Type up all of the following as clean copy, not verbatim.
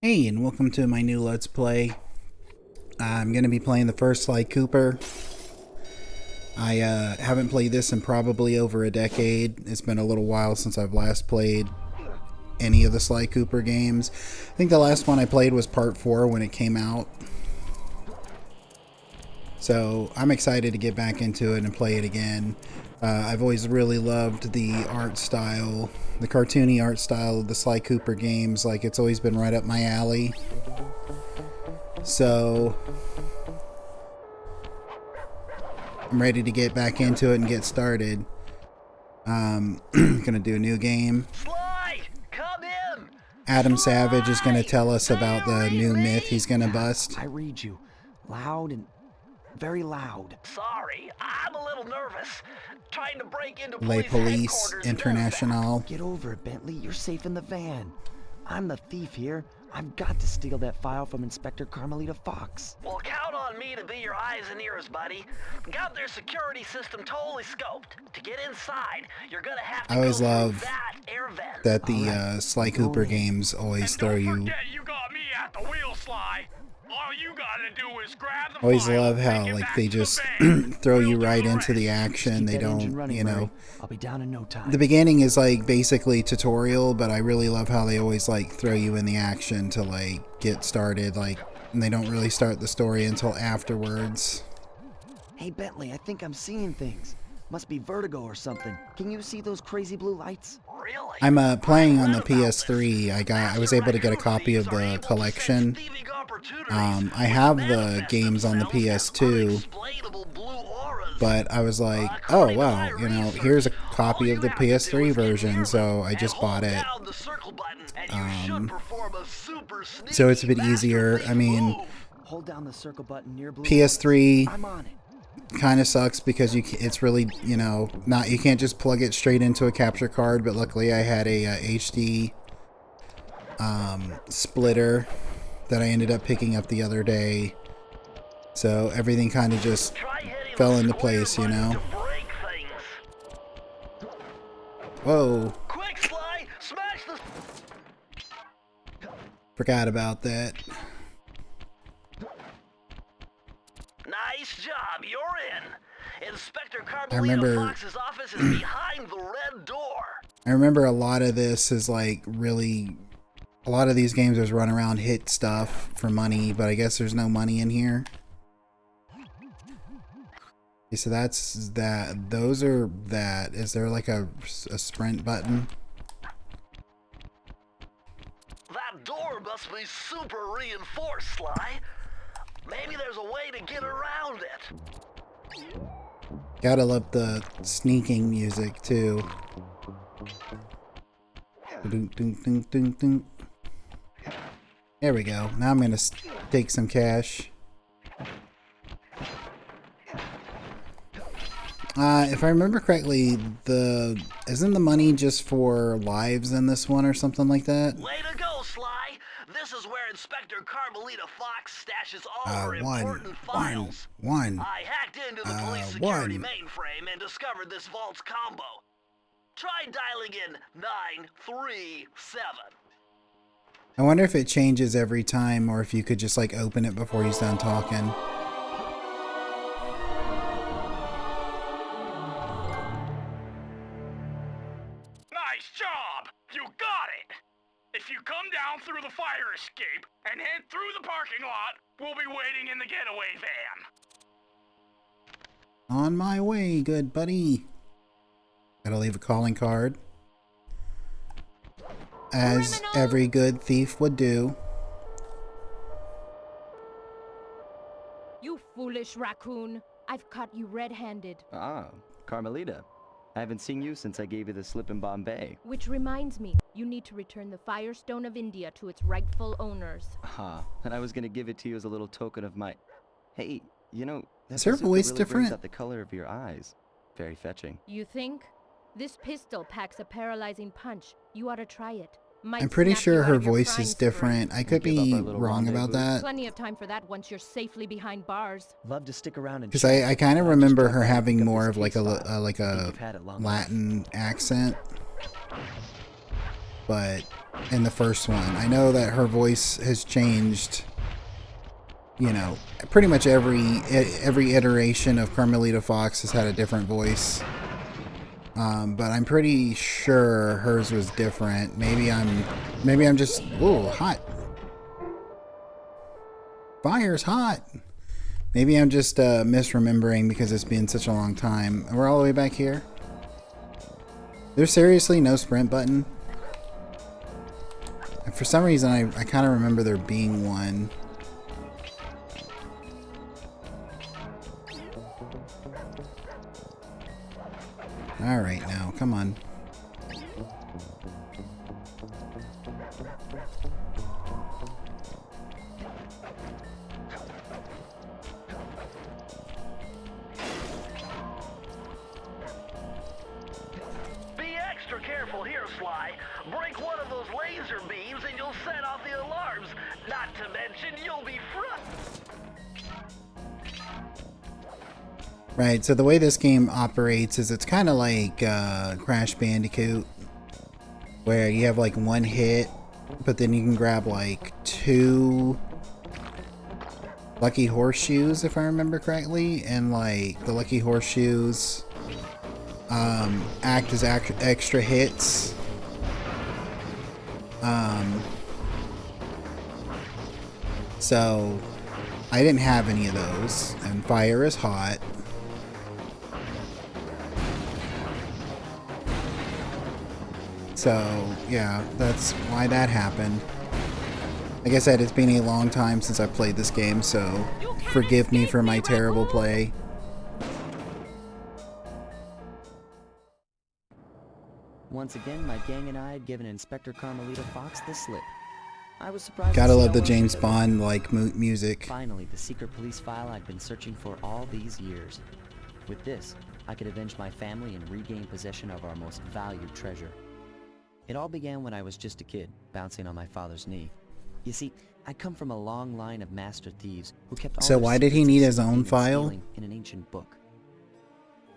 Hey, and welcome to my new Let's Play. I'm going to be playing the first Sly Cooper. I haven't played this in probably over a decade. It's been a little while since I've last played any of the Sly Cooper games. I think the last one I played was Part 4 when it came out. So I'm excited to get back into it and play it again. I've always really loved the art style, the cartoony art style of the Sly Cooper games. Like, it's always been right up my alley. So I'm ready to get back into it and get started. Gonna do a new game. Sly, come in. Adam Savage is gonna tell us about the new myth he's gonna bust. I read you. Loud and very loud. Sorry, I'm a little nervous. Trying to break into Les Police headquarters International. Get over it, Bentley. You're safe in the van. I'm the thief here. I've got to steal that file from Inspector Carmelita Fox. Well, count on me to be your eyes and ears, buddy. Got their security system totally scoped. To get inside, you're gonna have to I always go love through that air vent. that the Sly Cooper games always throw you. Don't forget you got me at the wheel, Sly. All you gotta do is grab the Always file love how and get like back they to the just van. throw We'll you do right the into the rest. action. Keep They that engine don't, running, you know. Murray. I'll be down in no time. The beginning is like basically tutorial, but I really love how they always like throw you in the action to like get started, like, and they don't really start the story until afterwards. Hey, Bentley, I think I'm seeing things. Must be vertigo or something. Can you see those crazy blue lights? Really? I'm playing on the PS3. I was able to get a copy of the collection. I have the games on the PS2, but I was like, oh wow, you know, here's a copy of the PS3 version, so I just bought it. So it's a bit easier. I mean, Hold down the circle button near blue. PS3 I'm on it. kind of sucks because it's really, you know, not, you can't just plug it straight into a capture card, but luckily I had a HD splitter that I ended up picking up the other day, so everything kind of just fell into place, you know. Whoa, Quick, Sly, smash the... forgot about that. Nice job, you're in. Inspector remember- Carmelita Fox's office is behind the red door. I remember a lot of this is like really, a lot of these games is run around hit stuff for money, but I guess there's no money in here. Okay, so that's that. Those are that. Is there like a sprint button? That door must be super reinforced, Sly. Maybe there's a way to get around it. Gotta love the sneaking music too. Dun, dun, dun, dun, dun. There we go. Now I'm gonna take some cash. If I remember correctly, isn't the money just for lives in this one or something like that? Way to go, Sly. This is where Inspector Carmelita Fox stashes all her important files. One. I hacked into the police security mainframe and discovered this vault's combo. Try dialing in 937. I wonder if it changes every time, or if you could just like open it before he's done talking. Nice job! You got it! If you come down through the fire escape and head through the parking lot, we'll be waiting in the getaway van. On my way, good buddy. Gotta leave a calling card, as every good thief would do. You foolish raccoon. I've caught you red-handed. Ah, Carmelita. I haven't seen you since I gave you the slip in Bombay. Which reminds me, you need to return the Firestone of India to its rightful owners. Ah, and I was gonna give it to you as a little token of my... Hey, you know, that Is her bazooka voice really different? brings out the color of your eyes. Very fetching. You think? This pistol packs a paralyzing punch. You ought to try it. Might I'm pretty snap you sure out her of your voice frying is square. different. I could Give up be our little wrong about rendezvous. that. Plenty of time for that once you're safely behind bars. Love to stick around and Because chat. I kind of Just remember drop her by and having pick up more this of like case a file. like Think a you've had it long enough. Latin accent. but in the first one. I know that her voice has changed, you know, pretty much every iteration of Carmelita Fox has had a different voice. But I'm pretty sure hers was different. Maybe I'm just, ooh, hot. Fire's hot. Maybe I'm just misremembering because it's been such a long time. We're all the way back here. There's seriously no sprint button. And for some reason, I kind of remember there being one. Alright now, come on. Be extra careful here, Sly. Break one of those laser beams and you'll set off the alarms. Not to mention, you'll be front. Right, so the way this game operates is it's kind of like Crash Bandicoot, where you have like one hit, but then you can grab like 2 lucky horseshoes, if I remember correctly, and like the lucky horseshoes act as extra hits. So I didn't have any of those, and fire is hot. So, yeah, that's why that happened. Like I said, it's been a long time since I've played this game, so forgive me for my terrible play. Once again, my gang and I had given Inspector Carmelita Fox the slip. I was surprised. Gotta to see love the how James well Bond like music. Finally, the secret police file I'd been searching for all these years. With this, I could avenge my family and regain possession of our most valued treasure. It all began when I was just a kid, bouncing on my father's knee. You see, I come from a long line of master thieves who kept all So their why did he secrets need of his own sneaking and file? stealing in an ancient book,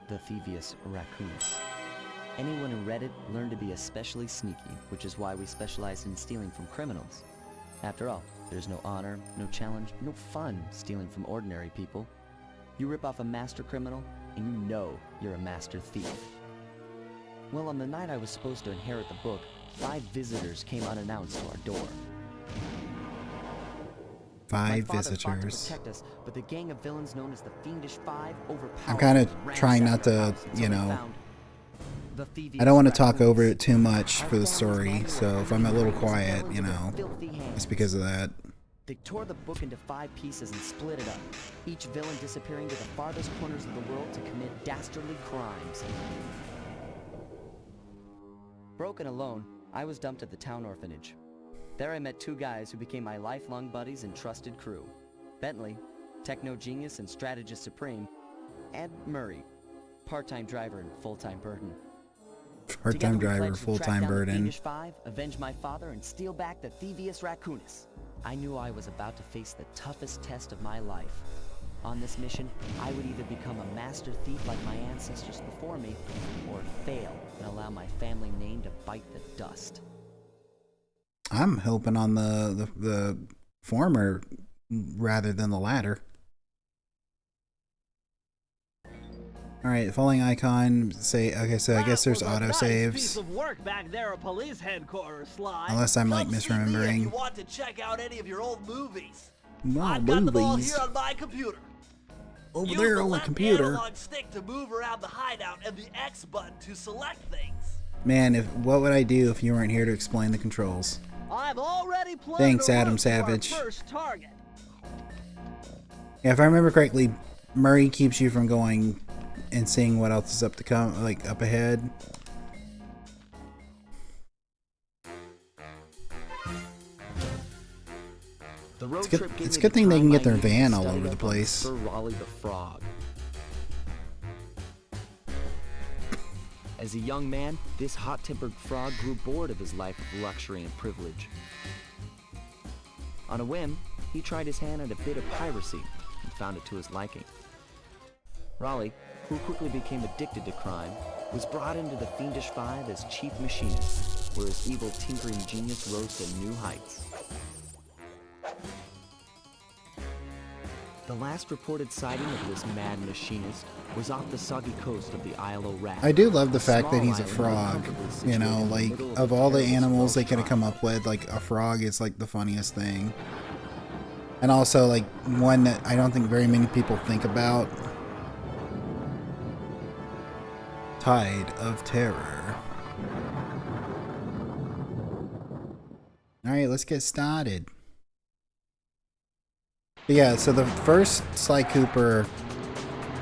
the Thievius Racconus. Anyone who read it learned to be especially sneaky, which is why we specialize in stealing from criminals. After all, there's no honor, no challenge, no fun stealing from ordinary people. You rip off a master criminal, and you know you're a master thief. Well, on the night I was supposed to inherit the book, 5 visitors came unannounced to our door. 5 My father fought to visitors. protect us, but the gang of villains known as the Fiendish Five overpowered I'm kind of us and trying not ransacked our to, house until you we know, found the Thievius I don't want to talk Racconus. over it too much Our for the family's story, manual so of if I'm a little how to use quiet, villains you in their know, filthy hands. it's because of that. They tore the book into 5 pieces and split it up, each villain disappearing to the farthest corners of the world to commit dastardly crimes. Broken alone, I was dumped at the town orphanage. There I met 2 guys who became my lifelong buddies and trusted crew. Bentley, techno genius and strategist supreme, and Murray, part-time driver and full-time burden. Part-time Together we driver, pledged to track full-time down the burden. Thievius Five, avenge my father, and steal back the Thievius Racconus. I knew I was about to face the toughest test of my life. On this mission, I would either become a master thief like my ancestors before me, or fail and allow my family name to bite the dust. I'm hoping on the former rather than the latter. Alright, the following icon say, okay, so I guess there's auto saves. Piece of work back there at police headquarters, Sly. Unless I'm like Come see me if you misremembering. want to check out any of your old movies. No, I've got them all movies. here on my computer. Over Use there the on the left computer. analog stick to move around the hideout and the X button to select things. Man, what would I do if you weren't here to explain the controls? I've already planned Thanks, a Adam route to our Savage. first target. Yeah, if I remember correctly, Murray keeps you from going and seeing what else is up to come, like up ahead. The road It's good- trip gave it's me a good the thing they time can get I their needed to van all study over the up on place. Sir Raleigh the Frog. As a young man, this hot-tempered frog grew bored of his life of luxury and privilege. On a whim, he tried his hand at a bit of piracy and found it to his liking. Raleigh, who quickly became addicted to crime, was brought into the Fiendish Five as chief machinist. where his evil tinkering genius rose to new heights. The last reported sighting of this mad machinist was off the soggy coast of the Isle of Rat. I do love the fact that small he's a island frog. uncomfortably You know, situated in the like, middle of all the perilous animals they Welsh could have come up with, like, a frog is, like, the funniest thing. And also, like, one that I don't think very many people think about. Tide of Terror. Alright, let's get started. But yeah, so the first Sly Cooper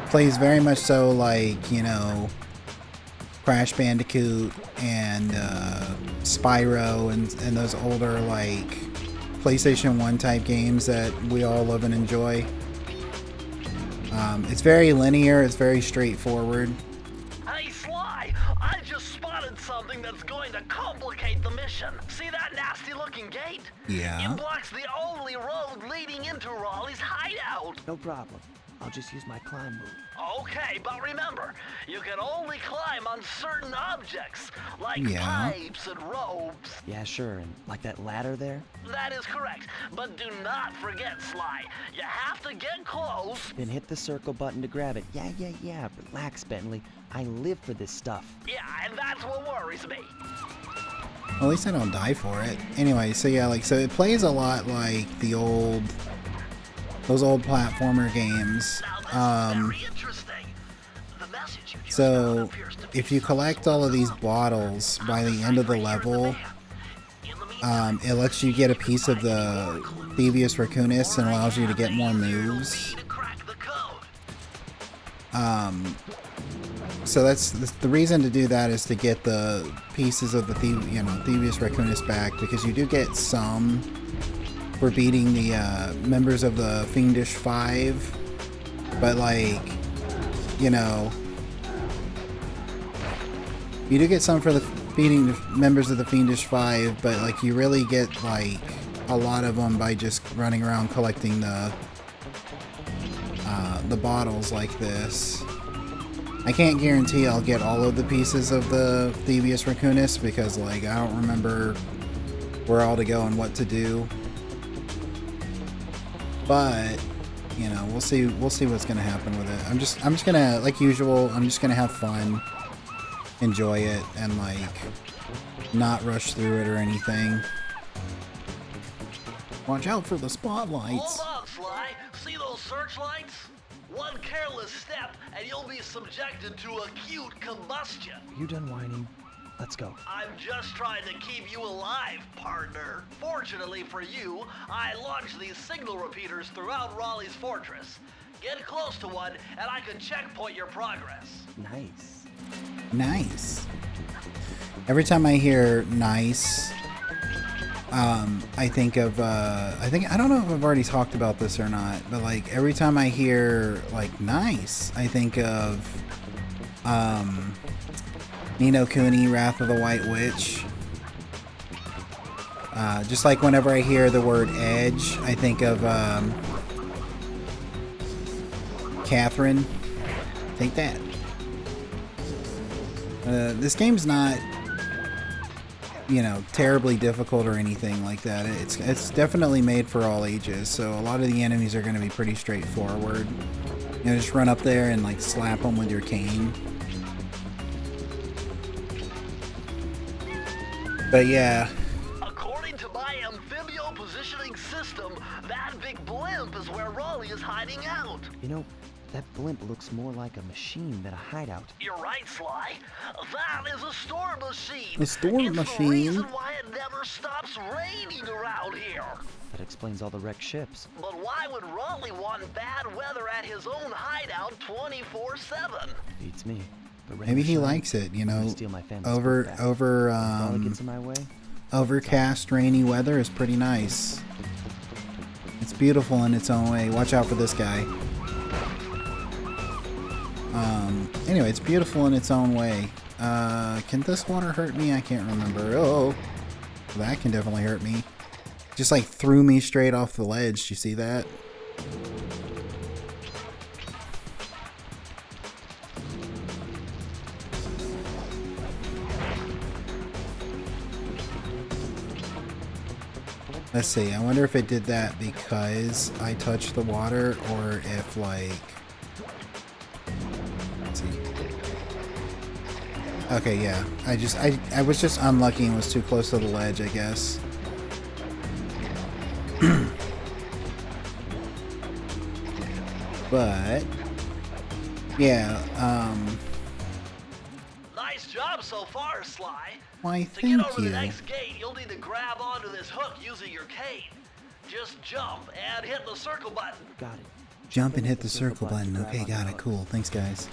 plays very much so like, you know, Crash Bandicoot and Spyro and those older, like, PlayStation 1 type games that we all love and enjoy. It's very linear, it's very straightforward. Hey, Sly, I just spotted something that's going to complicate the mission. See that nasty-looking gate? Yeah. It blocks the only road leading into Raleigh's hideout. No problem. I'll just use my climb move. Okay, but remember, you can only climb on certain objects, like Yeah. pipes and ropes. Yeah, sure, and like that ladder there? That is correct, but do not forget, Sly. You have to get close. Then hit the circle button to grab it. Yeah. Relax, Bentley. I live for this stuff. Yeah, and that's what worries me. Well, at least I don't die for it. Anyway, so yeah, like, so it plays a lot like the old, those old platformer games. Now, that's very interesting. The message you just got So appears to be if you collect all of these bottles by the end of the level, it lets you get a piece of the Thievius Racconus and allows you to get more moves. to crack the code. So that's the reason to do that, is to get the pieces of the Thievius Racconus back, because you do get some for beating the members of the Fiendish Five, but, like, you know, you do get some for the beating the members of the Fiendish Five, but, like, you really get, like, a lot of them by just running around collecting the bottles like this. I can't guarantee I'll get all of the pieces of the Thievius Racconus, because, like, I don't remember where all to go and what to do. But, you know, we'll see what's gonna happen with it. I'm just gonna, like usual, I'm just gonna have fun, enjoy it, and, like, not rush through it or anything. Watch out for the spotlights. Hold on, Sly. See those searchlights? One careless step and you'll be subjected to acute combustion. You done whining? Let's go. I'm just trying to keep you alive, partner. Fortunately for you, I launched these signal repeaters throughout Raleigh's fortress. Get close to one and I can checkpoint your progress. Nice. Nice. Every time I hear nice, I think of, I don't know if I've already talked about this or not, but, like, every time I hear, like, nice, I think of, Ni no Kuni, Wrath of the White Witch. Just like whenever I hear the word edge, I think of, Catherine. Take that. This game's not, you know, terribly difficult or anything like that. It's definitely made for all ages, so a lot of the enemies are going to be pretty straightforward. You know, just run up there and, like, slap them with your cane. But yeah. According to my amphibio positioning system, that big blimp is where Raleigh is hiding out. You know, that blimp looks more like a machine than a hideout. You're right, Sly. That is a storm machine. A storm it's machine? the reason why it never stops raining around here. That explains all the wrecked ships. But why would Raleigh want bad weather at his own hideout 24/7? Beats me. But rain Maybe or he shine, likes it, you I'm gonna know. steal my family's boat back. If Raleigh gets in my way, Overcast, rainy weather is pretty nice. It's beautiful in its own way. Watch out for this guy. Anyway, it's beautiful in its own way. Can this water hurt me? I can't remember. Oh, that can definitely hurt me. Just, like, threw me straight off the ledge. Do you see that? Let's see. I wonder if it did that because I touched the water, or if like. Let's see. Okay, yeah. I was just unlucky and was too close to the ledge, I guess. But yeah, Nice job so far, Sly. why, To get thank over you. the next gate, you'll need to grab onto this hook using your cane. Just jump and hit the circle button. Got it. Jump and hit the circle button. to grab Okay, onto got the it. hook. Cool. Thanks, guys.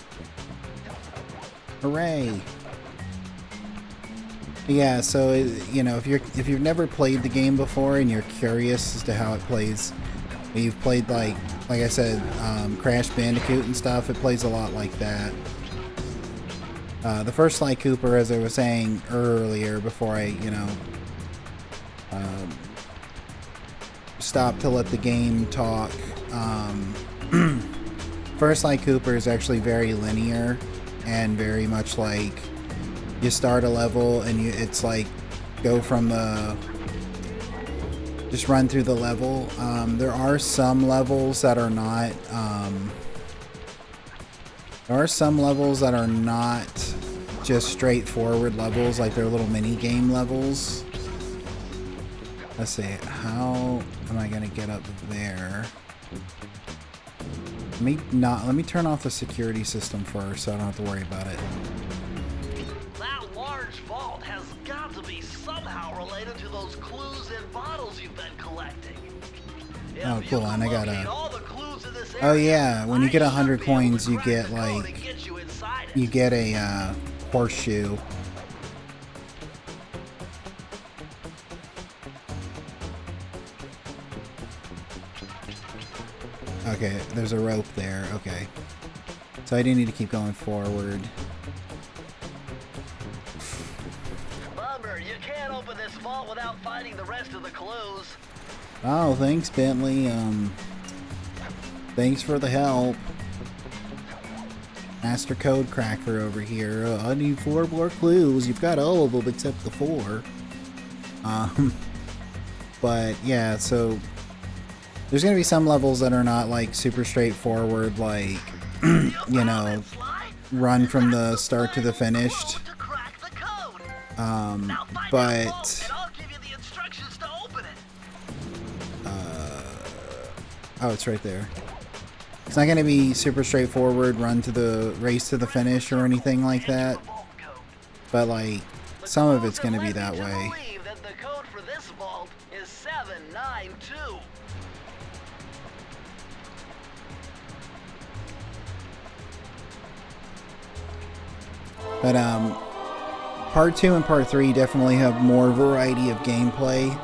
Hooray! Yeah, so you know, if you've never played the game before and you're curious as to how it plays, you've played like I said, Crash Bandicoot and stuff. It plays a lot like that. The first Sly Cooper, as I was saying earlier, before I stopped to let the game talk. First Sly Cooper is actually very linear and very much like you start a level and it's like go from the just run through the level. There are some levels that are not just straightforward levels, like they're little mini game levels. Let's see, how am I gonna get up there? Let me turn off the security system first so I don't have to worry about it. That large vault has got to be somehow related to those clues in bottles you've been collecting. Oh, cool, and I got a. Oh yeah, when you get 100 coins, you get like you get a horseshoe. Okay, there's a rope there. Okay, so I do need to keep going forward. Bummer, you can't open this vault without finding the rest of the clues. Oh, thanks, Bentley. Thanks for the help. Master Code Cracker over here. I need 4 more clues. You've got all of them except the 4. But yeah, so there's gonna be some levels that are not like super straightforward, like you know, run from the start to the finished. But oh, it's right there. It's not going to be super straightforward, run to the race to the finish or anything like that. But like, some of it's going to be that way. The code for this vault is 792. But part 2 and part 3 definitely have more variety of gameplay.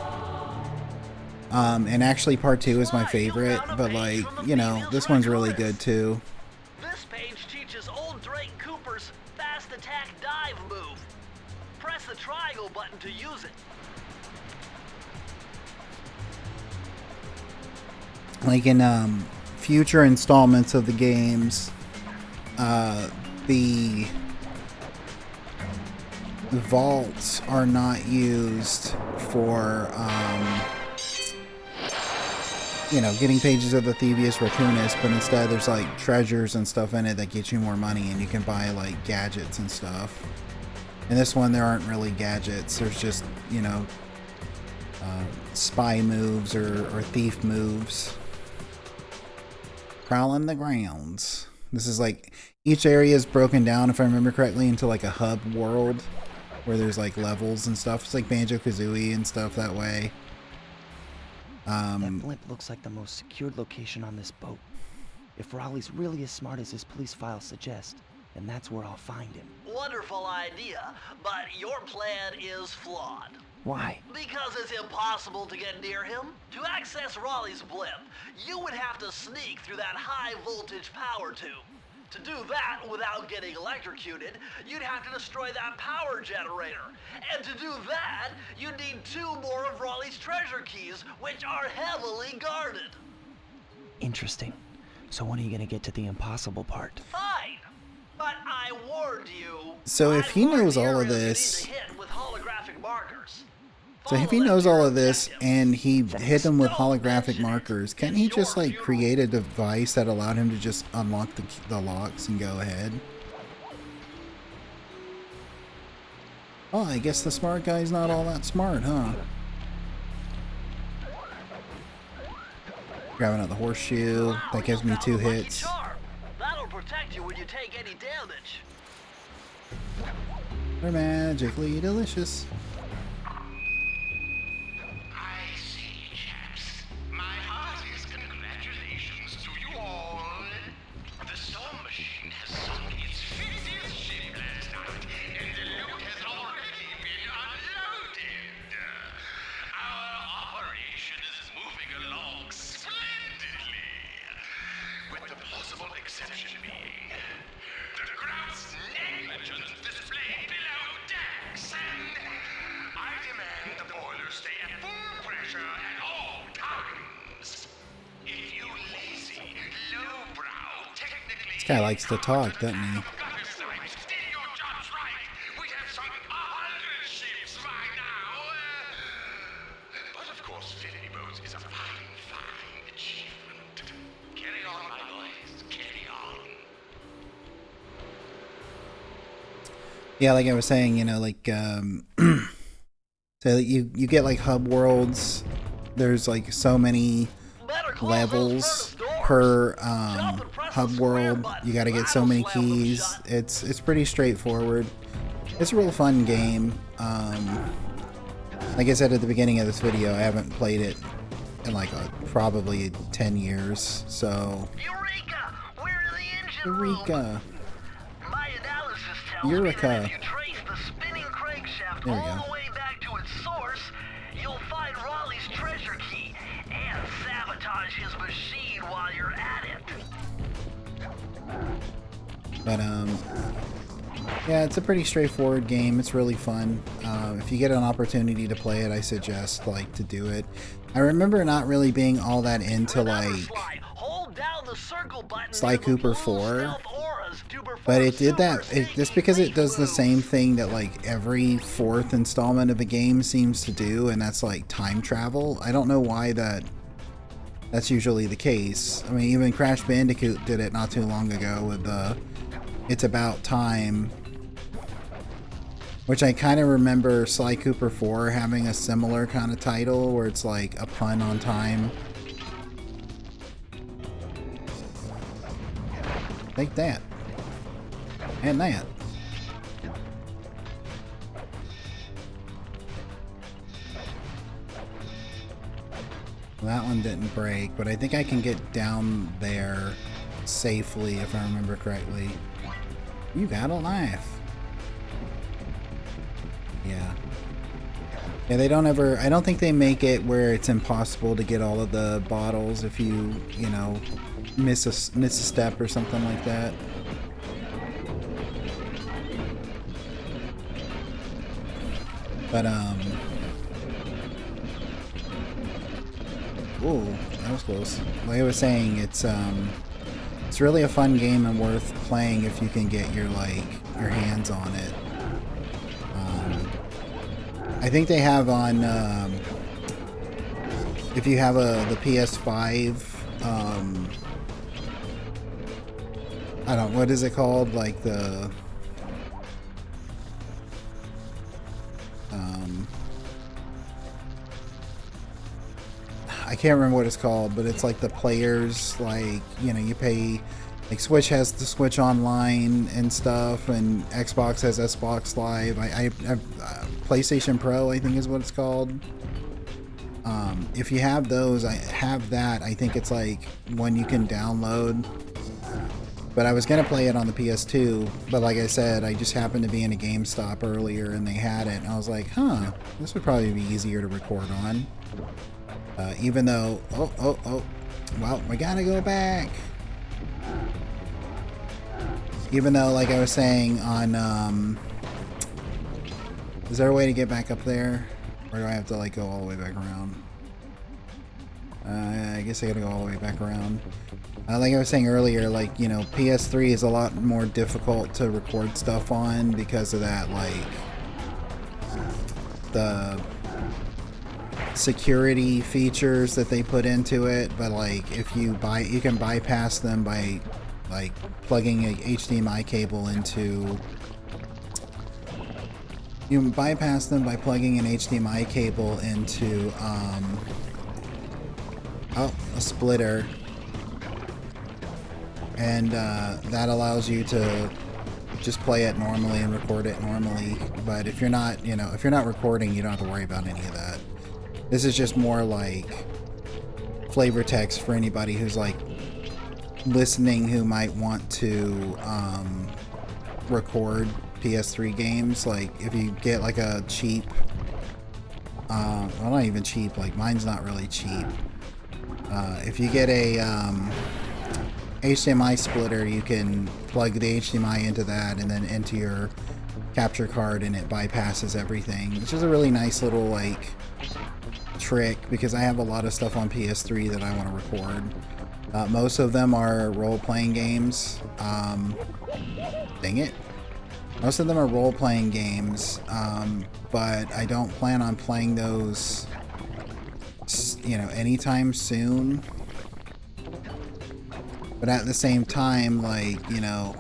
And actually part 2 is my favorite, but like, you know, this one's really good too. This page teaches old Drake Cooper's fast attack dive move. Press the triangle button to use it. Like in future installments of the games, the vaults are not used for you know, getting pages of the Thievius Racconus, but instead there's like treasures and stuff in it that get you more money, and you can buy like gadgets and stuff. In this one there aren't really gadgets, there's just, you know, spy moves or thief moves. Prowling the grounds. This is like, each area is broken down, if I remember correctly, into like a hub world where there's like levels and stuff. It's like Banjo-Kazooie and stuff that way. That blimp looks like the most secured location on this boat. If Raleigh's really as smart as his police files suggest, then that's where I'll find him. Wonderful idea, but your plan is flawed. Why? Because it's impossible to get near him. To access Raleigh's blimp, you would have to sneak through that high voltage power tube. To do that without getting electrocuted, you'd have to destroy that power generator. And to do that, you'd need 2 more of Raleigh's treasure keys, which are heavily guarded. Interesting. So when are you gonna get to the impossible part? Fine, but I warned you. So if he knows all of Areas you need this, to hit with holographic markers. So if he knows all of this and he hit them with holographic markers, can't he just like create a device that allowed him to just unlock the locks and go ahead? Oh, I guess the smart guy's not all that smart, huh? Grab another horseshoe. That gives me 2 hits. That'll protect you when you take any damage. They're magically delicious. I see, chaps. My heartiest congratulations to you all. The storm machine has sunk its 50th ship last night, and the loot has already been unloaded. Our operation is moving along splendidly, with the possible exception being the gross negligence displayed below decks, and I demand the boilers stay at full pressure at all times. If you lazy, lowbrow, technically... This guy likes to talk, doesn't he? Did your jobs right, we'd have sunk 100 ships by now. But of course, filling boats is a fine, fine achievement. Carry on, my boys, carry on. Yeah, like I was saying, you know, like so you get like hub worlds. There's like so many levels per hub world. You got to get so many keys. It's pretty straightforward. It's a real fun game. Like I said at the beginning of this video, I haven't played it in like probably 10 years. So Eureka! We're in the engine room. Eureka! My analysis tells me Eureka. that if you trace the spinning crankshaft There we all go. the way back to its source, you'll find Raleigh's treasure key and sabotage his machine while you're at it. But yeah, it's a pretty straightforward game. It's really fun. If you get an opportunity to play it, I suggest like to do it. I remember not really being all that into like Hold down the circle button Sly near the Cooper blue 4, stealth auras to perform but it did that super just sneaky because it does the moves. same thing that like every 4th installment of a game seems to do, and that's like time travel. I don't know why that's usually the case. I mean, even Crash Bandicoot did it not too long ago with It's About Time, which I kind of remember Sly Cooper 4 having a similar kind of title where it's like a pun on time. Take that. And that. That one didn't break, but I think I can get down there safely if I remember correctly. You got a knife. Yeah. Yeah, they don't ever... I don't think they make it where it's impossible to get all of the bottles if you know, miss a step or something like that. But, ooh, that was close. Like I was saying, it's really a fun game and worth playing if you can get your hands on it. I think they have on, if you have the PS5, I don't know, what is it called? Like the, I can't remember what it's called, but it's like the players, like, you know, you pay, like Switch has the Switch Online and stuff, and Xbox has Xbox Live. PlayStation Pro, I think is what it's called. If you have those, I have that. I think it's like one you can download. But I was going to play it on the PS2, but like I said, I just happened to be in a GameStop earlier and they had it, and I was like, huh, this would probably be easier to record on. Even though, well, we gotta go back. Even though, like I was saying on, is there a way to get back up there? Or do I have to like go all the way back around? I guess I gotta go all the way back around. Like I was saying earlier, like, you know, PS3 is a lot more difficult to record stuff on because of that, like, security features that they put into it, but like if you can bypass them by like plugging a HDMI cable into. You can bypass them by plugging an HDMI cable into a splitter, and that allows you to just play it normally and record it normally. But if you're not, if you're not recording, you don't have to worry about any of that. This is just more like flavor text for anybody who's like listening who might want to record PS3 games. Like if you get like a cheap, well, not even cheap, like mine's not really cheap. If you get a HDMI splitter, you can plug the HDMI into that and then into your capture card, and it bypasses everything, which is a really nice little like trick, because I have a lot of stuff on PS3 that I want to record. Most of them are role-playing games. Dang it. Most of them are role-playing games, but I don't plan on playing those, anytime soon. But at the same time, like,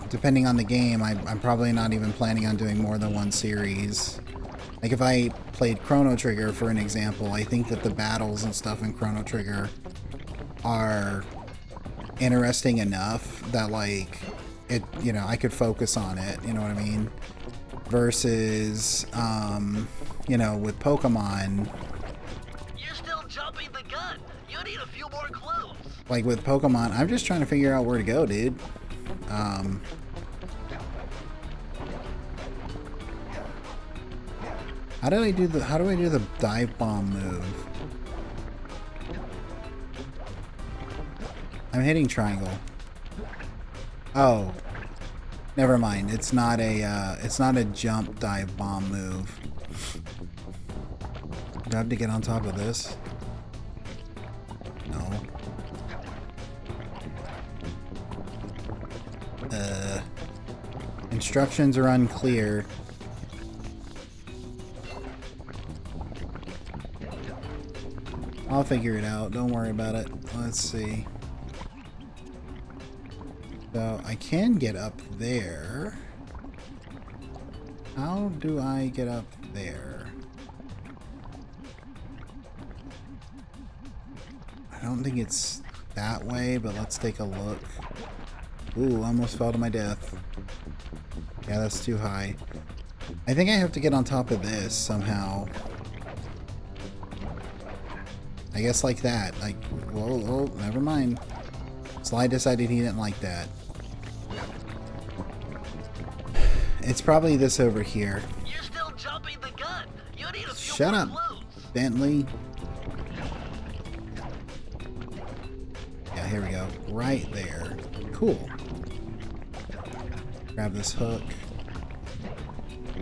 depending on the game, I'm probably not even planning on doing more than one series. Like if I played Chrono Trigger, for an example, I think that the battles and stuff in Chrono Trigger are interesting enough that like it, I could focus on it, you know what I mean? Versus, with Pokemon. You're still jumping the gun. You need a few more clues. Like with Pokemon, I'm just trying to figure out where to go, dude. How do I do the dive bomb move? I'm hitting triangle. Oh, never mind. It's not a jump dive bomb move. Do I have to get on top of this? No. Instructions are unclear. I'll figure it out. Don't worry about it. Let's see. So I can get up there. How do I get up there? I don't think it's that way, but let's take a look. Ooh, almost fell to my death. Yeah, that's too high. I think I have to get on top of this somehow. I guess like that. Like, whoa, never mind. Sly decided he didn't like that. It's probably this over here. You're still jumping the gun. You need a few Shut more up, clues. Bentley. Yeah, here we go. Right there. Cool. Grab this hook.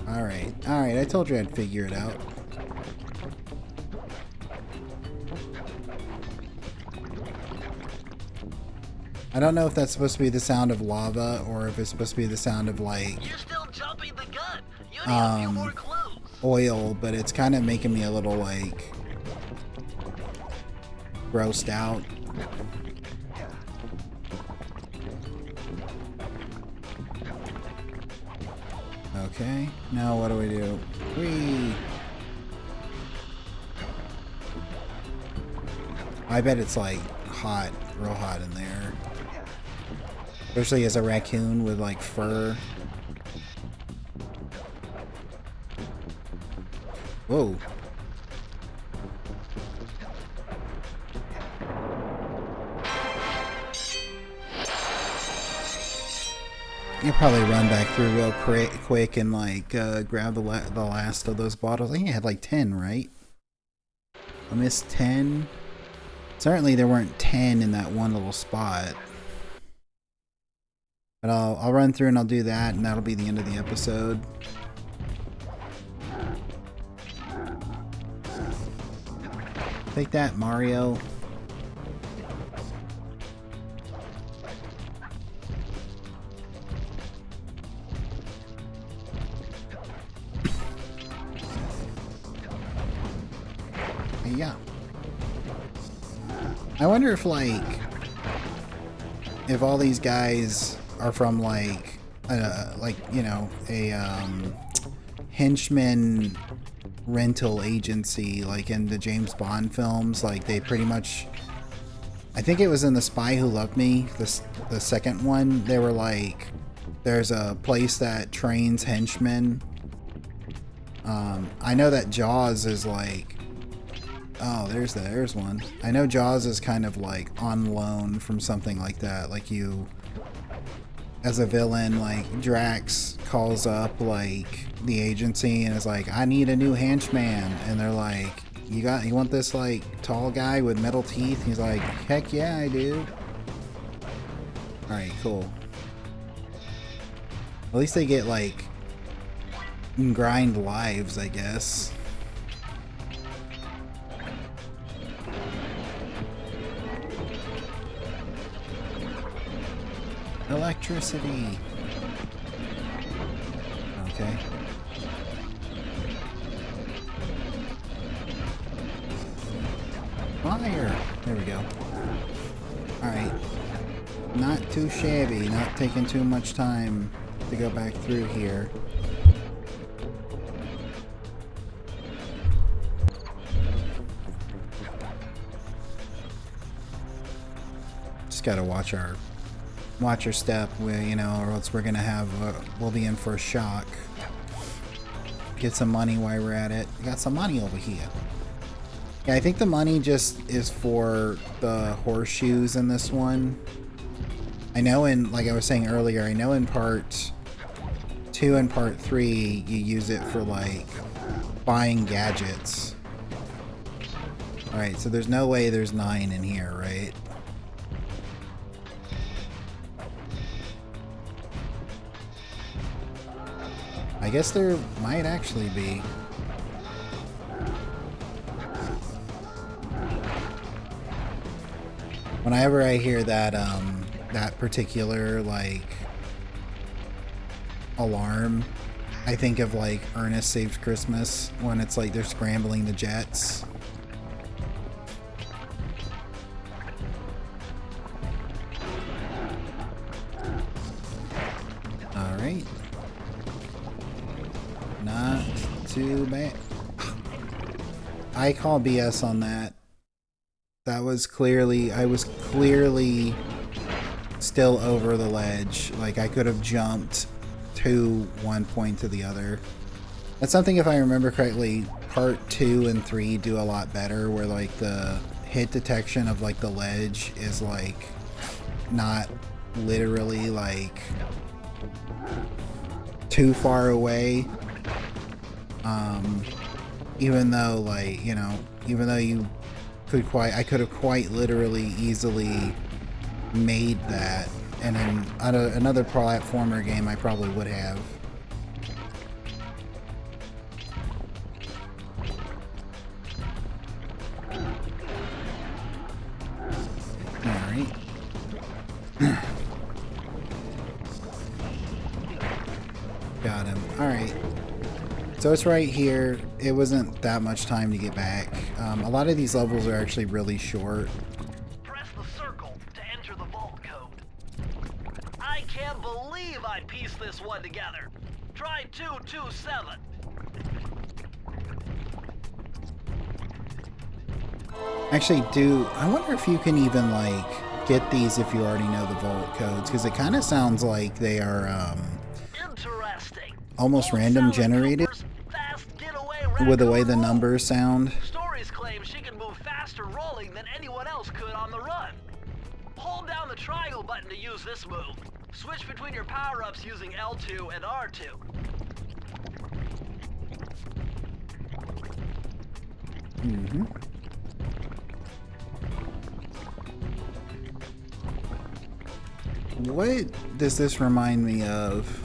Alright. Alright, I told you I'd figure it out. I don't know if that's supposed to be the sound of lava or if it's supposed to be the sound of like You're still jumping the gun. You need a few more clues. oil, but it's kind of making me a little like grossed out. Okay, now what do we do? Whee! I bet it's like hot, real hot in there. Especially as a raccoon with like fur. Whoa. You probably run back through real quick and like grab the last of those bottles. I think I had like 10, right? I missed 10. Certainly there weren't 10 in that one little spot. But I'll run through and I'll do that, and that'll be the end of the episode. Take that, Mario. Yeah. I wonder if like if all these guys are from like you know, a henchman rental agency, like in the James Bond films. Like they pretty much, I think it was in The Spy Who Loved Me, the second one, they were like, there's a place that trains henchmen. I know that Jaws is like, oh, there's one. I know Jaws is kind of like on loan from something like that. Like you, as a villain, like Drax calls up like the agency and is like, I need a new henchman, and they're like, you want this like tall guy with metal teeth? He's like, heck yeah, I do. All right, cool. At least they get like grind lives, I guess. Electricity. Okay. Fire. There we go. Alright. Not too shabby. Not taking too much time to go back through here. Just gotta watch our step, you know, or else we're gonna have we'll be in for a shock. Get some money while we're at it. We got some money over here. Yeah, I think the money just is for the horseshoes in this one. I know in, like I was saying earlier, I know in part 2 and part 3 you use it for like buying gadgets. Alright, so there's no way there's 9 in here, right? I guess there might actually be. Whenever I hear that that particular like alarm, I think of like Ernest Saves Christmas, when it's like they're scrambling the jets. All right. Not too bad. I call BS on that. That was clearly, I was clearly still over the ledge. Like I could have jumped to one point to the other. That's something, if I remember correctly, part 2 and 3 do a lot better, where like the hit detection of like the ledge is like not literally like too far away. Even though, like, you know, even though you could I could have quite literally easily made that, and in another platformer game I probably would have. Alright. Got him. Alright. So it's right here. It wasn't that much time to get back. A lot of these levels are actually really short. Press the circle to enter the vault code. I can't believe I pieced this one together. Try 227. Actually, I wonder if you can even like get these if you already know the vault codes, because it kind of sounds like they are Interesting. almost random generated with the way the numbers sound. Stories claim she can move faster rolling than anyone else could on the run. Hold down the triangle button to use this move. Switch between your power-ups using L2 and R2. Mm-hmm. What does this remind me of?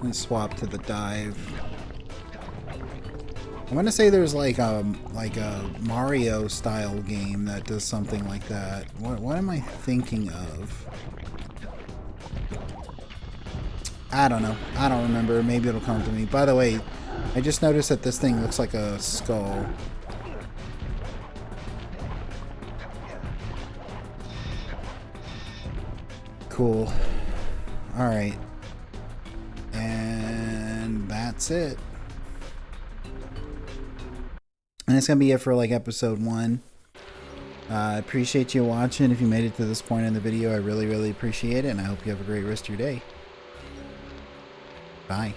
Let's swap to the dive. I want to say there's like a Mario style game that does something like that. What am I thinking of? I don't know. I don't remember. Maybe it'll come to me. By the way, I just noticed that this thing looks like a skull. Cool. Alright. And that's it. And it's going to be it for like episode 1. I appreciate you watching. If you made it to this point in the video, I really, really appreciate it. And I hope you have a great rest of your day. Bye.